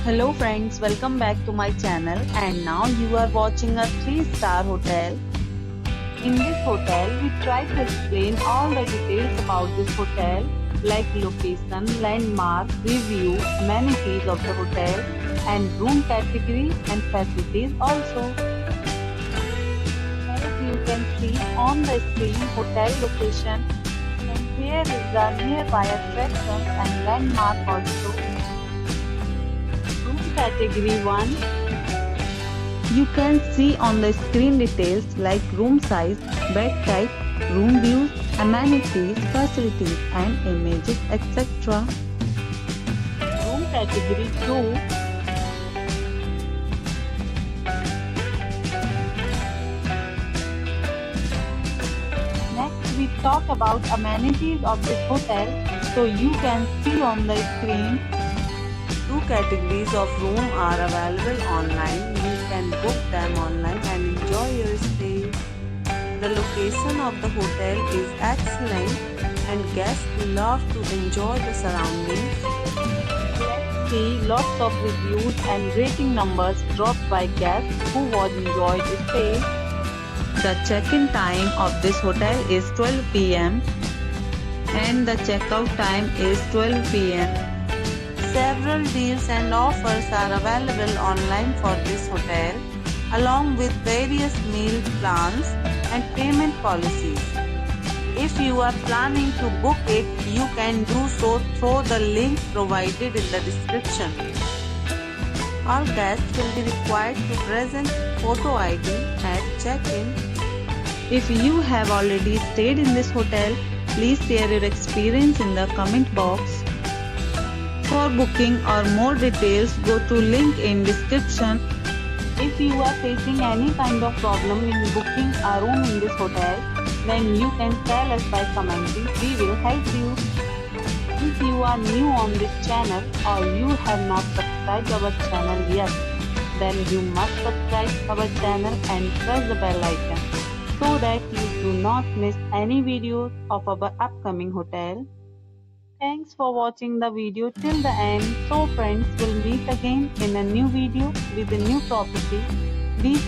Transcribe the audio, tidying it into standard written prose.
Hello friends, welcome back to my channel and now you are watching a 3-star hotel. In this hotel, we try to explain all the details about this hotel like location, landmark, review, amenities of the hotel and room category and facilities also. As you can see on the screen hotel location and here is the nearby attractions and landmark also. Category 1. You can see on the screen details like room size, bed type, room views, amenities, facilities and images etc. Room category 2. Next we talk about amenities of this hotel. So you can see on the screen. 2 categories of room are available online. You can book them online and enjoy your stay. The location of the hotel is excellent and guests love to enjoy the surroundings. Let's see lots of reviews and rating numbers dropped by guests who was enjoyed stay. The check-in time of this hotel is 12 p.m. and the check-out time is 12 p.m. Several deals and offers are available online for this hotel, along with various meal plans and payment policies. If you are planning to book it, you can do so through the link provided in the description. All guests will be required to present photo ID at check-in. If you have already stayed in this hotel, please share your experience in the comment box. For booking or more details, go to link in description. If you are facing any kind of problem in booking a room in this hotel, then you can tell us by commenting. We will help you. If you are new on this channel or you have not subscribed our channel yet, then you must subscribe our channel and press the bell icon so that you do not miss any videos of our upcoming hotel. Thanks for watching the video till the end. So friends, will meet again in a new video with a new property. Be